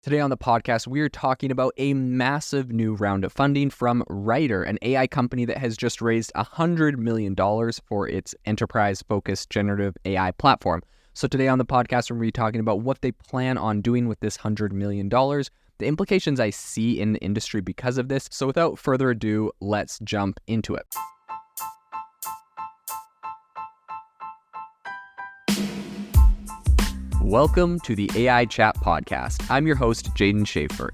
Today on the podcast, we're talking about a massive new round of funding from Writer, an AI company that has just raised $100 million for its enterprise-focused generative AI platform. So today on the podcast, we're going to be talking about what they plan on doing with this $100 million, the implications I see in the industry because of this. So without further ado, let's jump into it. Welcome to the AI Chat Podcast. I'm your host, Jaden Schaefer.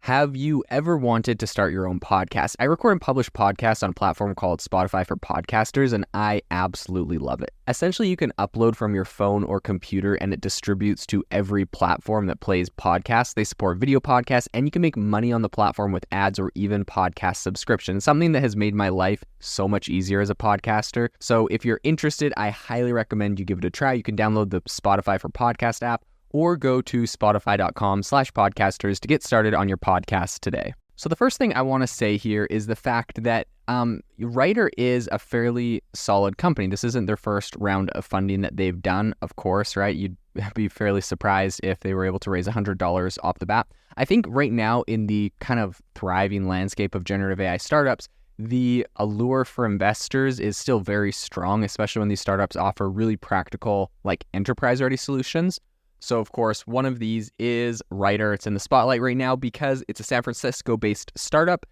Have you ever wanted to start your own podcast? I record and publish podcasts on a platform called Spotify for Podcasters, and I absolutely love it. Essentially, you can upload from your phone or computer, and it distributes to every platform that plays podcasts. They support video podcasts, and you can make money on the platform with ads or even podcast subscriptions, something that has made my life so much easier as a podcaster. So if you're interested, I highly recommend you give it a try. You can download the Spotify for Podcast app, or go to spotify.com/podcasters to get started on your podcast today. So the first thing I want to say here is the fact that Writer is a fairly solid company. This isn't their first round of funding that they've done, of course, right? You'd be fairly surprised if they were able to raise $100 off the bat. I think right now in the kind of thriving landscape of generative AI startups, the allure for investors is still very strong, especially when these startups offer really practical, like enterprise-ready solutions. So, of course, one of these is Writer. It's in the spotlight right now because it's a San Francisco-based startup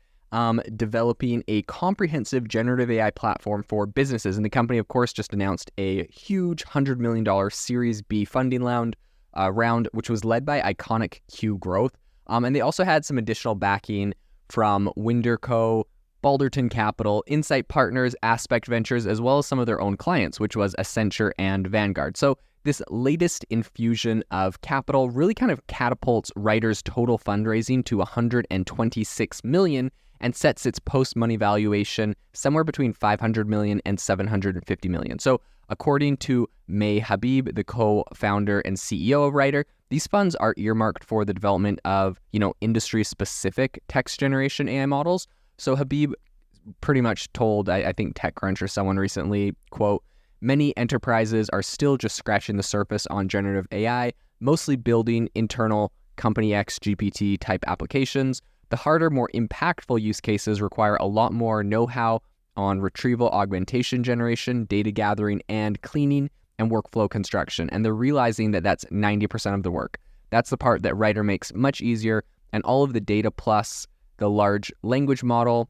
developing a comprehensive generative AI platform for businesses. And the company, of course, just announced a huge $100 million Series B funding round, which was led by iconic Q Growth. And they also had some additional backing from Winderco, Balderton Capital, Insight Partners, Aspect Ventures, as well as some of their own clients, which was Accenture and Vanguard. So this latest infusion of capital really kind of catapults Writer's total fundraising to $126 million and sets its post-money valuation somewhere between $500 million and $750 million. So according to May Habib, the co-founder and CEO of Writer, these funds are earmarked for the development of, industry-specific text generation AI models. So Habib pretty much told, I think TechCrunch or someone recently, quote, "Many enterprises are still just scratching the surface on generative AI, mostly building internal Company X GPT type applications. The harder, more impactful use cases require a lot more know-how on retrieval augmentation generation, data gathering and cleaning, and workflow construction. And they're realizing that that's 90% of the work. That's the part that Writer makes much easier, and all of the data plus the large language model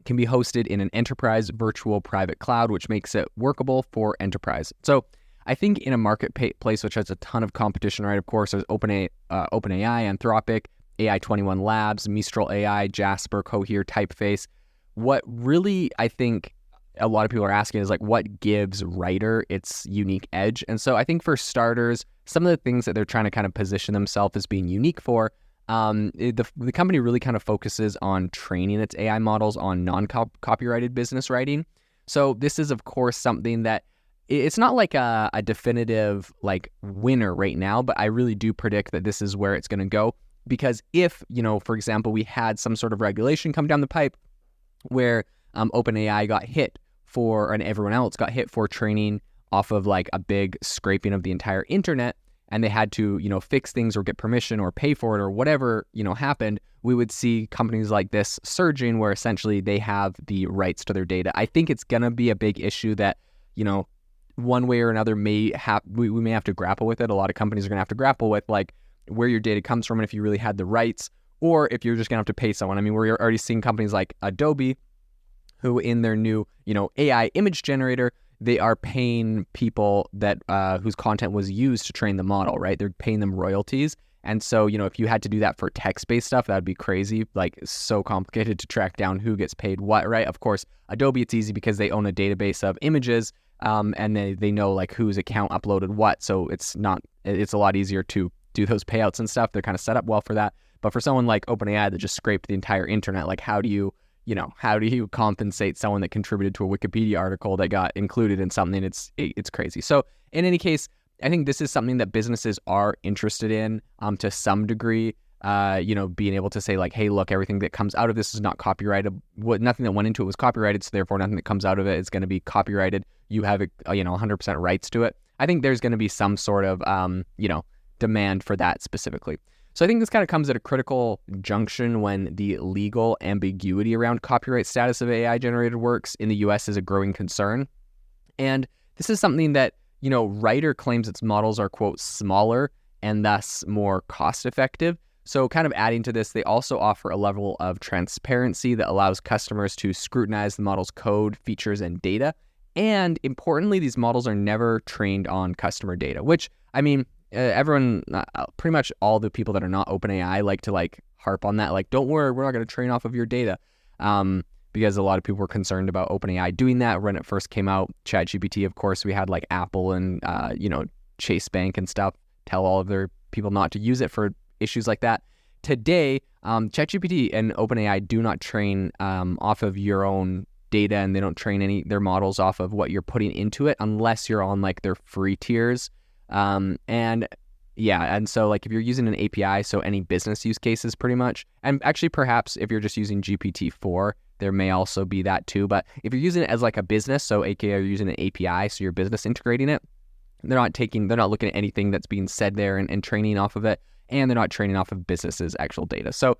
can be hosted in an enterprise virtual private cloud, which makes it workable for enterprise." So I think in a marketplace which has a ton of competition, right? Of course, there's OpenAI, Anthropic, AI21 Labs, Mistral AI, Jasper, Cohere, Typeface. What really I think a lot of people are asking is what gives Writer its unique edge? And so I think for starters, some of the things that they're trying to kind of position themselves as being unique for, the company really kind of focuses on training its AI models on non-copyrighted business writing. So this is, of course, something that it's not like a definitive winner right now, but I really do predict that this is where it's going to go. Because if, for example, we had some sort of regulation come down the pipe where OpenAI got hit and everyone else got hit for training off of a big scraping of the entire internet, and they had to, fix things or get permission or pay for it or whatever, happened, we would see companies like this surging where essentially they have the rights to their data. I think it's going to be a big issue that, one way or another we may have to grapple with it. A lot of companies are going to have to grapple with where your data comes from and if you really had the rights, or if you're just going to have to pay someone. I mean, we're already seeing companies like Adobe, who in their new, AI image generator, they are paying people that whose content was used to train the model, right? They're paying them royalties. And so, if you had to do that for text-based stuff, that'd be crazy. So complicated to track down who gets paid what, right? Of course, Adobe, it's easy because they own a database of images, and they know whose account uploaded what. So it's a lot easier to do those payouts and stuff. They're kind of set up well for that. But for someone like OpenAI that just scraped the entire internet, how do you compensate someone that contributed to a Wikipedia article that got included in something? It's crazy. So in any case, I think this is something that businesses are interested in to some degree. Being able to say hey, look, everything that comes out of this is not copyrighted. Nothing that went into it was copyrighted, so therefore nothing that comes out of it is going to be copyrighted. You have 100% rights to it. I think there's going to be some sort of, demand for that specifically. So I think this kind of comes at a critical junction when the legal ambiguity around copyright status of AI-generated works in the US is a growing concern. And this is something that, Writer claims its models are, quote, smaller and thus more cost-effective. So kind of adding to this, they also offer a level of transparency that allows customers to scrutinize the model's code, features, and data. And importantly, these models are never trained on customer data, which, everyone, pretty much all the people that are not OpenAI like to harp on that. Don't worry, we're not going to train off of your data. Because a lot of people were concerned about OpenAI doing that when it first came out. ChatGPT, of course, we had Apple and, Chase Bank and stuff tell all of their people not to use it for issues like that. Today, ChatGPT and OpenAI do not train off of your own data, and they don't train their models off of what you're putting into it unless you're on their free tiers. And so if you're using an API, so any business use cases pretty much, and actually perhaps if you're just using GPT-4, there may also be that too. But if you're using it as a business, so aka you're using an API, so your business integrating it, they're not looking at anything that's being said there and training off of it, and they're not training off of businesses' actual data. So,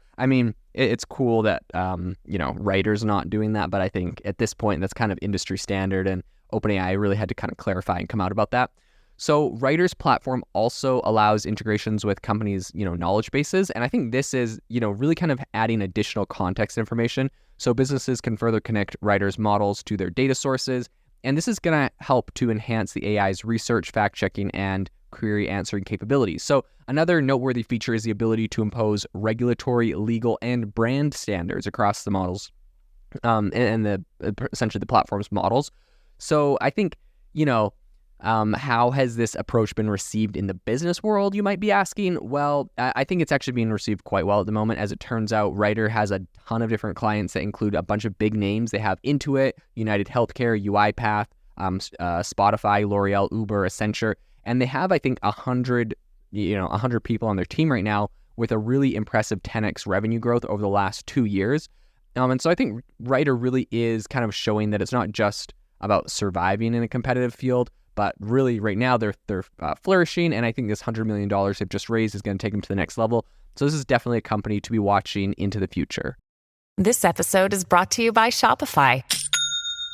it's cool that, Writer's not doing that, but I think at this point, that's kind of industry standard, and OpenAI really had to kind of clarify and come out about that. So Writer's platform also allows integrations with companies', knowledge bases. And I think this is, really kind of adding additional context information so businesses can further connect Writer's models to their data sources. And this is going to help to enhance the AI's research, fact-checking, and query answering capabilities. So another noteworthy feature is the ability to impose regulatory, legal, and brand standards across the models and essentially the platform's models. So I think, how has this approach been received in the business world, you might be asking? Well, I think it's actually being received quite well at the moment. As it turns out, Writer has a ton of different clients that include a bunch of big names. They have Intuit, United Healthcare, UiPath, Spotify, L'Oreal, Uber, Accenture, and they have, I think, 100 people on their team right now with a really impressive 10x revenue growth over the last 2 years. And so I think Writer really is kind of showing that it's not just about surviving in a competitive field, but really right now they're flourishing, and I think this $100 million they've just raised is going to take them to the next level. So this is definitely a company to be watching into the future. This episode is brought to you by Shopify.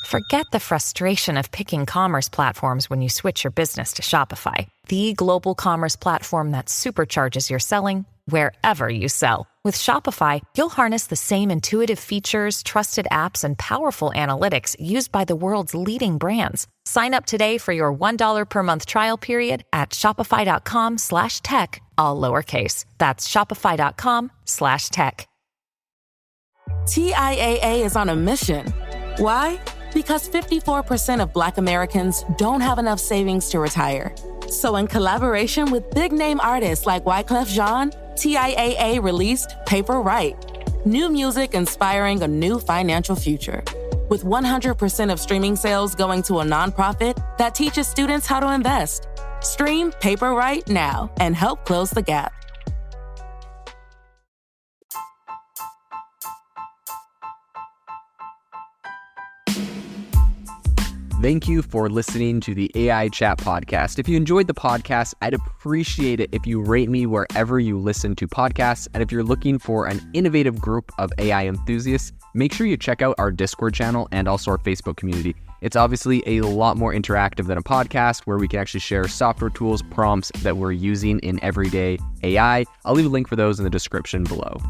Forget the frustration of picking commerce platforms when you switch your business to Shopify, the global commerce platform that supercharges your selling wherever you sell. With Shopify, you'll harness the same intuitive features, trusted apps, and powerful analytics used by the world's leading brands. Sign up today for your $1 per month trial period at shopify.com/tech, all lowercase. That's shopify.com/tech. TIAA is on a mission. Why? Because 54% of Black Americans don't have enough savings to retire. So in collaboration with big-name artists like Wyclef Jean, TIAA released Paper Right, new music inspiring a new financial future. With 100% of streaming sales going to a nonprofit that teaches students how to invest. Stream Paper Right now and help close the gap. Thank you for listening to the AI Chat Podcast. If you enjoyed the podcast, I'd appreciate it if you rate me wherever you listen to podcasts. And if you're looking for an innovative group of AI enthusiasts, make sure you check out our Discord channel and also our Facebook community. It's obviously a lot more interactive than a podcast where we can actually share software tools, prompts that we're using in everyday AI. I'll leave a link for those in the description below.